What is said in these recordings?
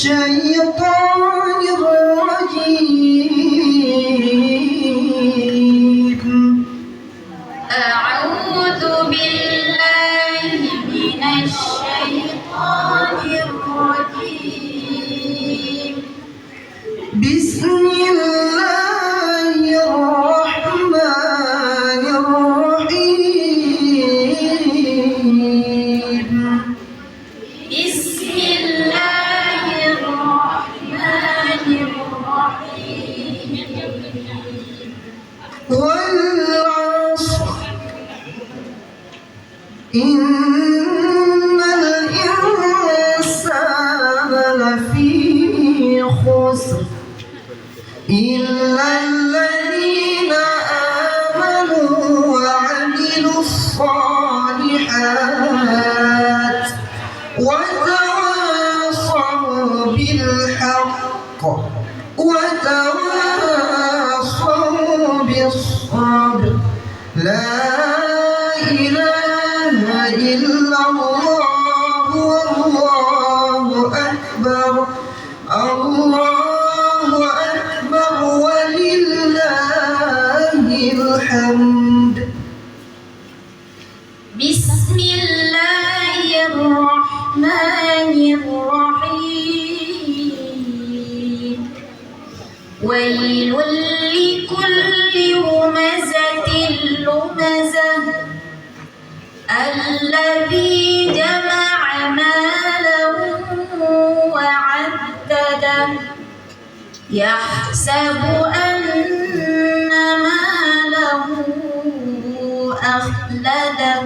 الشيطان الرجيم. أعوذ بالله من الشيطان الرجيم. بسم الله الرحمن الرحيم. بسم الله الرحمن الرحيم. والعصر إن الإنسان لفي خسر إلا الذين آمنوا وعملوا الصالحات وتواصوا بالحق وتواصوا بالصبر. لا إله إلا الله والله أكبر. الله أكبر ولله الحمد. بسم الله الرحمن الرحيم. ويل لكل همزة لمزة الذي جمع مالا وعدده يحسب أن ماله أخلده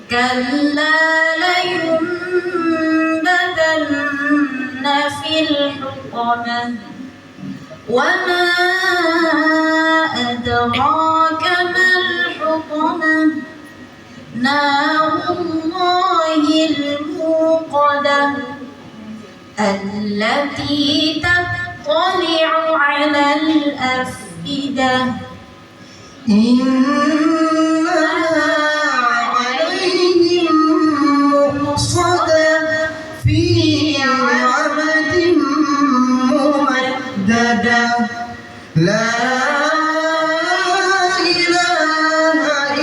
كلا لينبذن في الحطمة وما أدراك ما الحطمة نار الله الموقدة التي تطلع على الأفئدة إنها عليهم مؤصدة في عمد ممددة. لا إله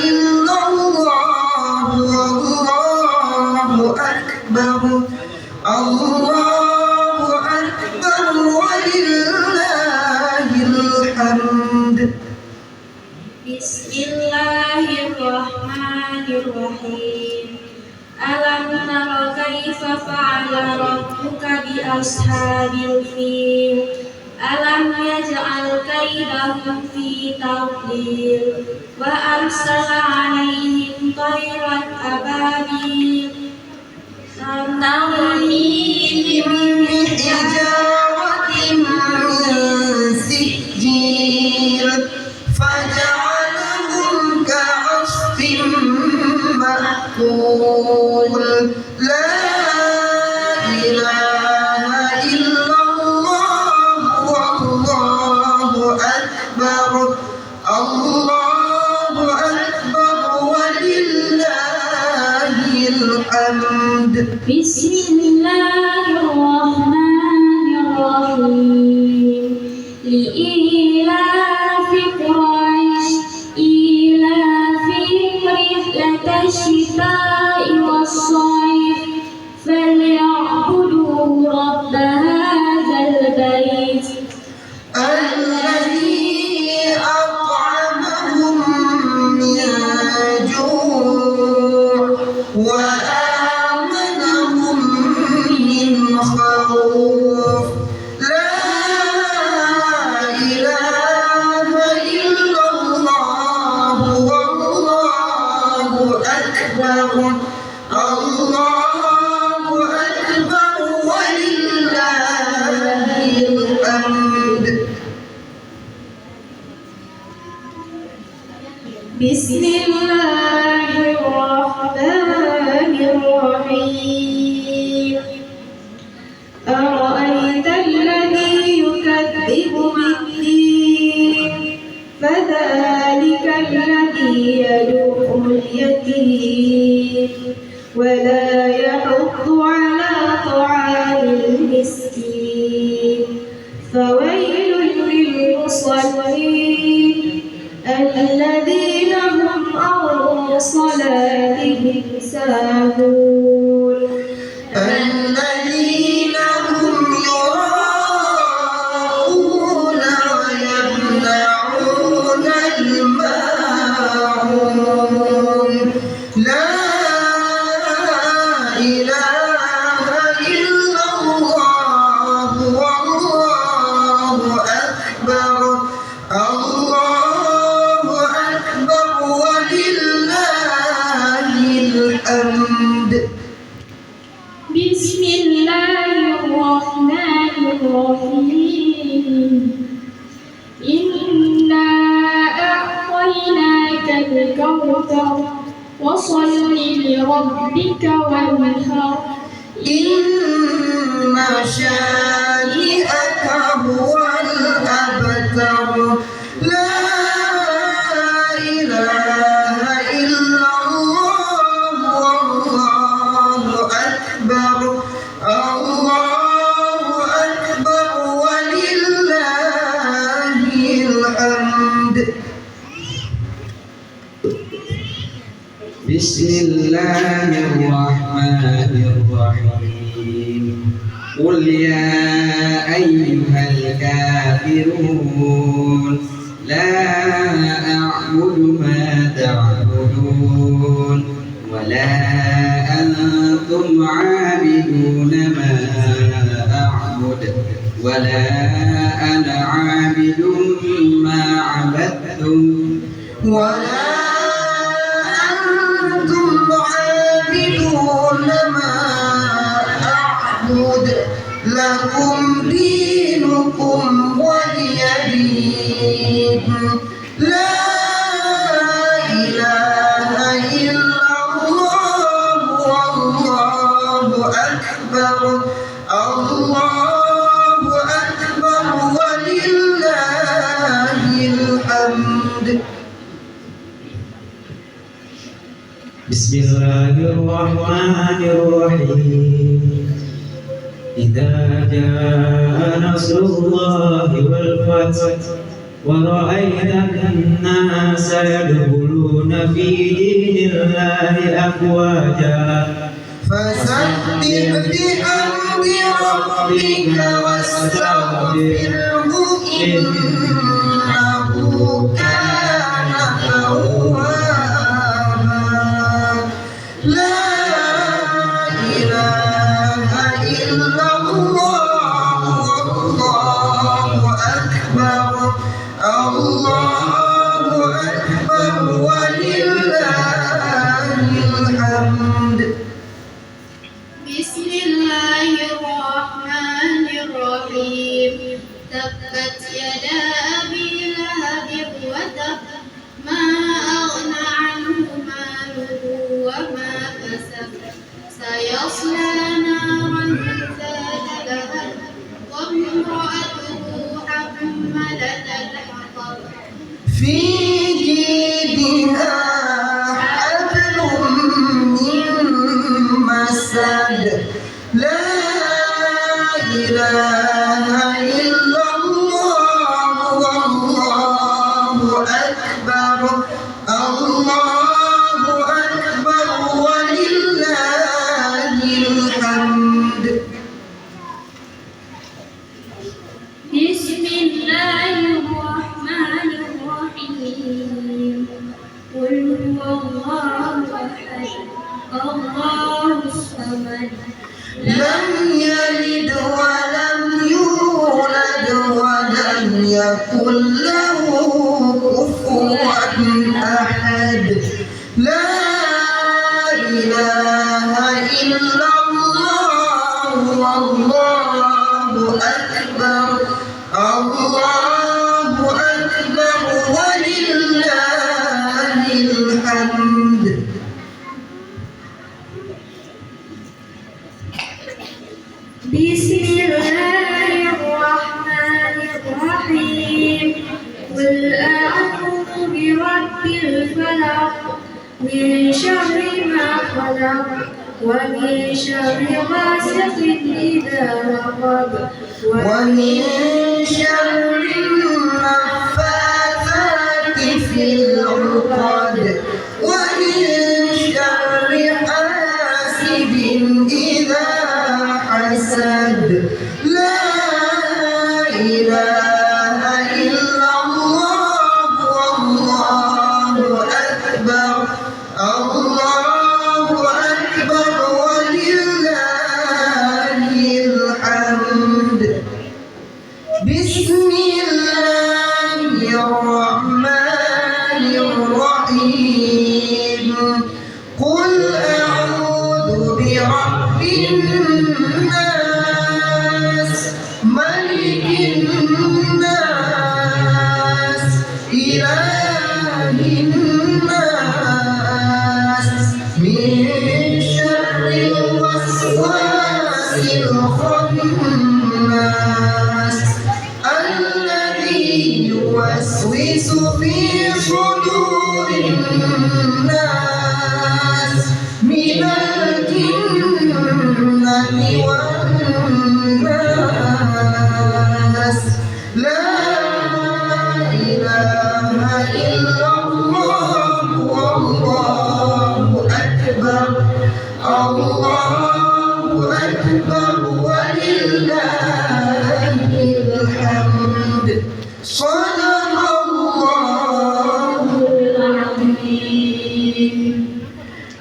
إلا الله والله أكبر. الله أكبر ولله الحمد. بسم الله الرحمن الرحيم. ألم تر كيف فعل ربك بأصحاب الفيل ألم يجعل كيدهم في تضليل وأرسل عليهم طيرا أبابيل ترميهم بحجارة من سجيل فجعلهم كعصف مأكول. لا إله إلا الله والله أكبر. الله أكبر ولله الحمد. بسم الله الرحمن الرحيم. لإيلاف قريش إيلافهم رحلة الشتاء والصيف فليعبدوا رب هذا البيت الذي أطعمهم من جوع وآمنهم من خوف. لا إله إلا الله والله أكبر. الله أكبر ولله الحمد. بسم الله الرحمن الرحيم. أرأيت الذي يكذب بالدين فذلك الذي يدعو اليتيم ولا يحض على طعام المسكين صلاتهم ساهون الذين هم يراءون ويمنعون الماعون لا إله إلا الله والله أكبر الله أكبر ولله الحمد بسم الله الرحمن الرحيم إنا أعطيناك الكوثر وصل لربك وانحر إن شانئك هو الأبتر لا إله إلا الله والله أكبر الله أكبر ولله الحمد بسم الله الرحمن الرحيم قل يا أيها الكافرون لا أعبد ما تعبدون ولا أنتم عابدون ما أعبد ولا أنا عابد ما عبدتم ولا أنتم عابدون ما أعبد لكم دينكم ولي دين لا إله إلا الله والله أكبر الله أكبر ولله الحمد بسم الله الرحمن الرحيم إذا جاء نصر الله والفتح ورأيت الناس يدخلون في دين الله أفواجا فسبح بحمد ربك واستغفره إنه كان توابا لا إله إلا الله والله أكبر الله أكبر ولله الحمد بسم الله الرحمن الرحيم تبت يدا أبي لهب وتب ما أغنى عنه ماله وما كسب سيصلى نارا ذات لهب وامرأته حمالة الحطب في جيدها حبل من مسد لا إله إلا الله والله أكبر الله أكبر ولله الحمد بسم الله الرحمن الرحيم قل هو الله أحد الله الصمد لم يلد ولم يولد ولم يكن له كفوا أحد لا إله إلا الله والله أكبر الله أكبر ولله الحمد بسم الله الرحمن الرحيم قل أعوذ برب الفلق من شر ما خلق ومن شر غاسق إذا وقب ومن شر النفاثات في العقد ومن شر رب الناس ملك الناس إله الناس من شر الوسواس الخناس الذي يوسوس في صدور الناس من الجنة والناس لا إله إلا الله والله أكبر الله أكبر ولله الحمد صدق الله العظيم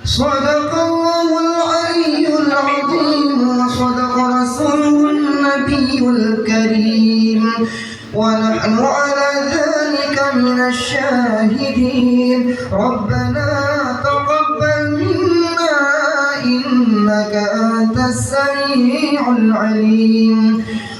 صدق الله العلي العظيم وصدق رسوله النبي الكريم ونحن على ذلك من الشاهدين ربنا تقبل منا إنك أنت السميع العليم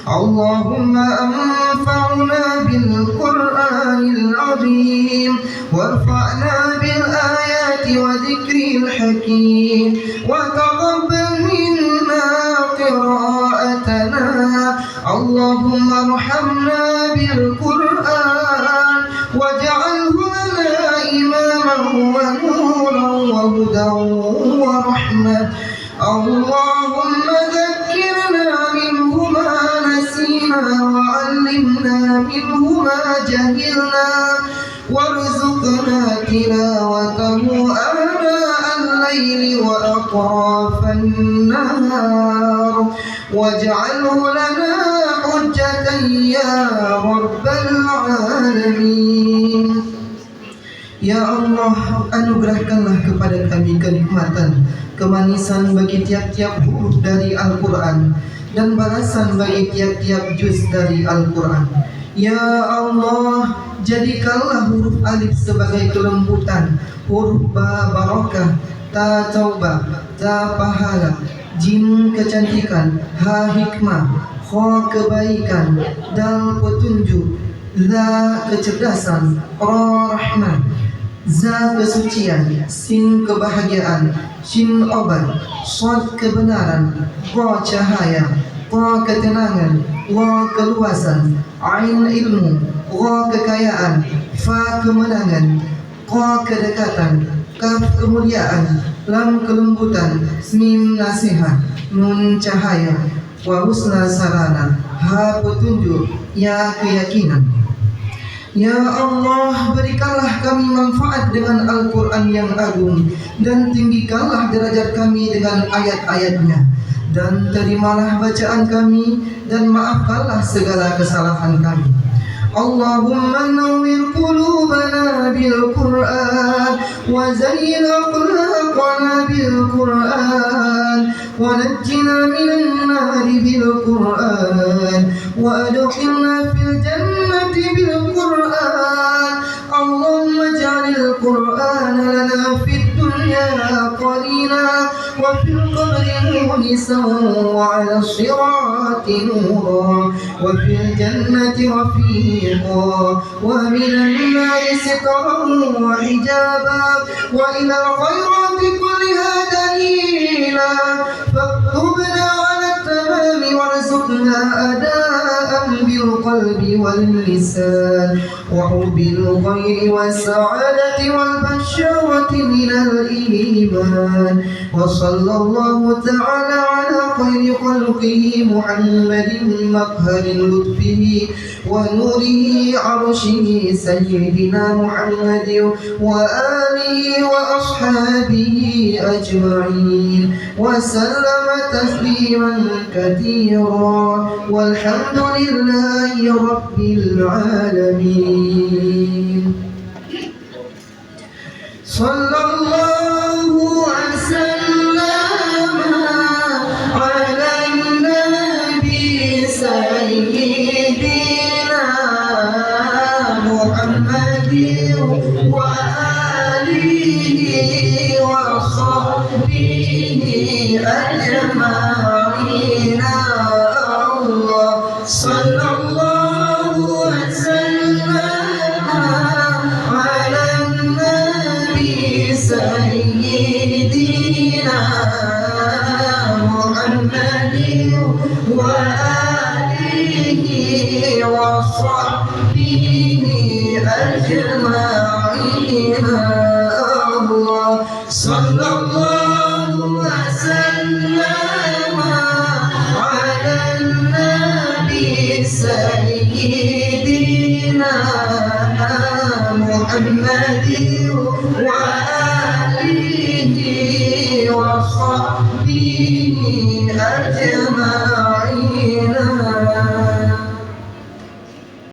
اللهم أنفعنا بالقرآن العظيم وارفعنا بالآيات وذكر الحكيم وتقبل منا قراءتنا اللهم ارحمنا بالقرآن واجعله لنا إماما ونورا وهدى ورحمة اللهم ذكرنا منه ما نسينا وعلمنا منه ما جهلنا وارزقنا تلاوته آناء الليل وأطراف النهار واجعله لنا حجة يا رب العالمين. Ya Allah, anugerahkanlah kepada kami kenikmatan, kemanisan bagi tiap-tiap huruf dari Al-Quran dan balasan bagi tiap-tiap juz dari Al-Quran. Ya Allah, jadikanlah huruf alif sebagai kelembutan, huruf ba barakah, ta taubah, ta pahala, jim kecantikan, ha hikmah, kha kebaikan, dal petunjuk, la kecerdasan, ra rahmat, za kesucian, sin kebahagiaan, shin obat, shad kebenaran, ra cahaya, ta ketenangan, wa keluasan, ain ilmu, ra kekayaan, fa kemenangan, qa kedekatan, kaf kemuliaan, lam kelembutan, mim nasihat, nun cahaya, wa husna sarana, ha petunjuk, ya keyakinan. Ya Allah, berikanlah kami manfaat dengan Al-Quran yang agung dan tinggikanlah derajat kami dengan ayat-ayatnya, dan terimalah bacaan kami dan maafkanlah segala kesalahan kami. Allahumma nawwir qulubana bil Qur'an wa zayyin akhlaqana bil Qur'an wa najjina minan nari bil Qur'an wa adkhilna fil jannati bil Qur'an. Allahumma ij'alil Qur'ana lana fid dunya qalila wa fil qabri munisan wa 'ala sirati nura wa fil jannati rafiqa wa minan nari sitran wa hijaba wa ila al-khairati kulliha dalila faktubna 'ala at-tamami warzuqna adaan bil qalbi wal lisan wa hubbil khairi was sa'adati wal bashawati minal iman wa sallallahu ta'ala ala khairi khalqihi Muhammadin maqharil lutfihi wa nurihi arshihi sayyidina Muhammadin wa alihi wa ashabihi ajma'in wa sallama tasliman kathira walhamdulillahi rabbil alamin. Sallallahu wasallam ala nabi sayyidina Muhammadin wa alihi wa sahbihi أجمعين الله صلى الله وسلم على النبي سيدنا محمد وآله وصحبه أجمعين الله صلى الله وسلم على النبي سيدنا محمد